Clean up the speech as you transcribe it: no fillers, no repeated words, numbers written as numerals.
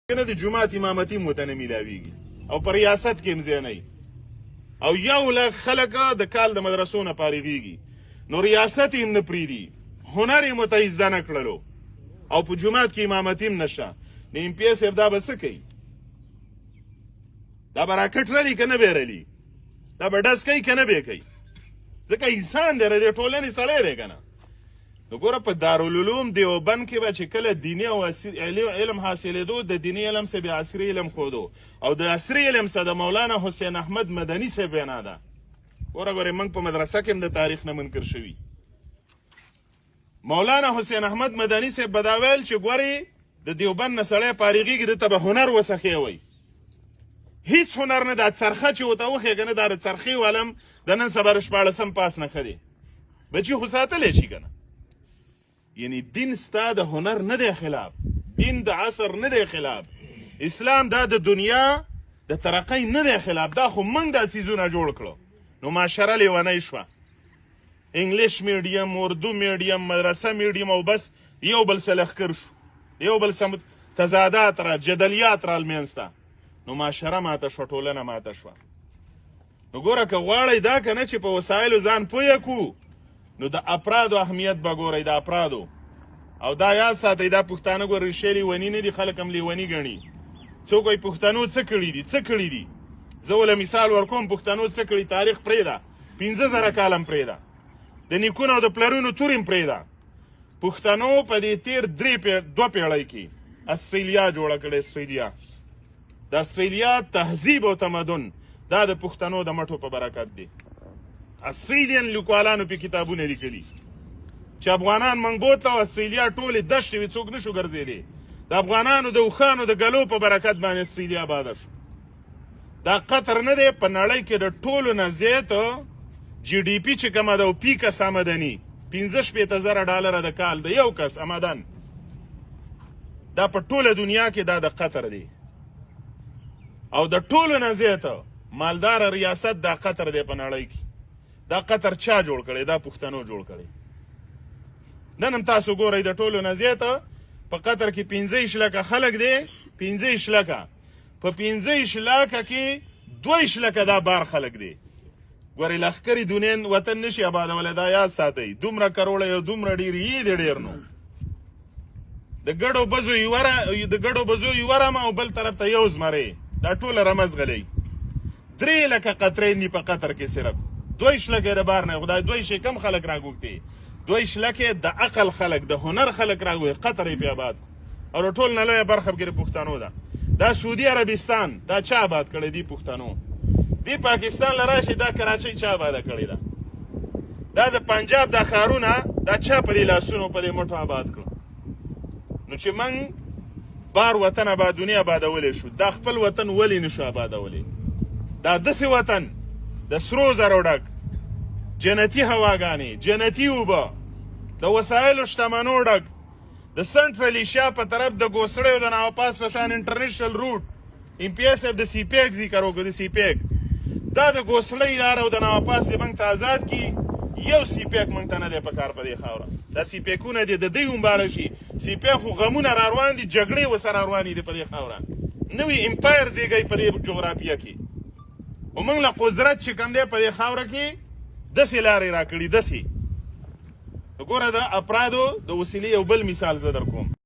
کنه د جماعت امامتي هم ورته نه میلاویږي او په ریاست کې هم ځای نه او 1 لک خلک د کال د مدرسو نه فارغېږي نو ریاست یې هم نه پرېږدي هنر یې ورته یې زده نه کړلو او په جومات کې امامتي هم نشته نو ایم پي ایس صاحب دا به څه کوي دا به راکټ رلي که نه به یې رلي دا به ډز کوي که نه به یې کوي ځکه انسان دی د ټولنې سړی دی که نه نو ګوره په دارالعلوم دیوبند کې به چې کله دیني او علم حاصلېدو د دیني علم څخه بیا عصري علم ښودو او د عصري علم څخه د مولانا حسین احمد مدني صاحب وینا ده ګوره موږ په مدرسه کې هم د تاریخ نه منکر شوي مولانا حسین احمد مدني صاحب به دا ویل چې ګورې د دیوبند نه سړی فارغېږي دته به هنر وسخې وی هیڅ هنر نه دا څرخه چې ورته وښیې که نه دا د څرخې والم د نن سبا 14 پاس نه ښه دی بچي خو ساتلی شي که نه یعنی دین ستا د هنر نه دی خلاف دین د عصر نه دی خلاف اسلام دا د دنیا د ترقۍ نه دی خلاف دا خو موږ دا څیزونه جوړ کړو نو معاشره لیونۍ شوه انګلیش میډیم اردو میډیم مدرسه میډیم او بس یو بل سره لښکر شو یو بل سره تضادات را جدلیات را لمنځته نو معاشره ماته شوه ټولنه ماته شوه نو ګوره که غواړئ دا که نه چې په وسایلو ځان پویه کړو نو د افرادو اهمیت به ګورئ د افرادو او دا یاد ساتئ دا پښتانه ګوره ریښې لیوني نه دي خلک هم لیوني ګڼي څوک وایي پښتنو څه کړي دي څه کړي دي زه وله مثال ورکوم پښتنو څه کړي تاریخ پرېږده 15,000 کاله هم پرېږده د نیکونو او د پلرونو تور هم پرېږده پښتنو په دې تېر 2 پیړۍ کې استرالیا جوړه کړې استرالیا د استرالیا تهذیب او تمدن دا د پښتنو د مټو په برکت دی استرالین لیکوالانو په کتابونه لیکلي چې افغانان منګو ته او استرالیا ټولې دشتې وي څوک نشو ګرځېدی د افغانانو د اوښانو د ګلو په برکت باندې استرالیا آباده شو دا قطر نه دی په نړۍ کې د ټولو نه زیات جی ډي پي چې کومه ده او پي کس آمدني 15,000 ډالره د کال د یو کس آمدن دا په ټوله دنیا کې دا د قطر دی او د ټولو نه زیات مالدار ریاست دا قطر دی په نړۍ کې دا قطر چا جوړ کړی دا پښتنو جوړ کړی نن هم تاسو ګورئ د ټولو نه زیاته په قطر کې 15 لکه خلک دی 15 لکه په 15 لکه کې 2 لکه دا بار خلک دی ګورئ لښکرې دنیا وطن نشي آبادولی دا یاد ساتئ دومره کروړه یو دومره ډېر یې دی ډېر نو د ګډو بزو یوه رمه او بل طرف ته یو زمری دا ټوله رمز غلی 3 لکه قطرې دي په قطر کې صرف 2 لکه د بار نه خدای 2 کم خلک راګوږدي 2 لکه د عقل خلک د هنر خلک راګوي قطر یې په آباد او ټول نه لویه برخه پکې پښتنو ده دا سعودي عربستان دا چا آباد کړی دي پښتنو دی پاکستان لراشي دا کراچۍ چا آباده کړی ده دا د پنجاب دا ښارونه دا چا په دې لاسونو په دې مټو آباد کړو نو چې موږ بار وطن آبادونی آبادولی شو دا خپل وطن ولې نشو آبادولی دا داسې وطن د سرو زرو ډک جنتي هواګانې جنتي اوبه د وسایلو شتمنو ډک د سنټرل ایشیا په طرف د ګوسړیو د ناوپاس په شان انټرنیشنل روټ ایم پي ایس د سی پیک ذکر وکړو د سی پیک دا د ګوسړۍ لاره او د ناوپاس د موږ ته آزاد کي یو سی پیک موږ ته نه دی په کار په دې خاوره دا سی پیکونه دي د دوی مباره شي سی پیک خو غمونه را روان دي جګړې ورسره روانې دي په دې خاوره نوی امپایر زیږی په دې جغرافیه کې او موږ له قدرت چې کوم دی په دې خاوره کې داسې لارې راکړي داسې ګوره د افرادو د وسیلې یو بل مثال زه در کوم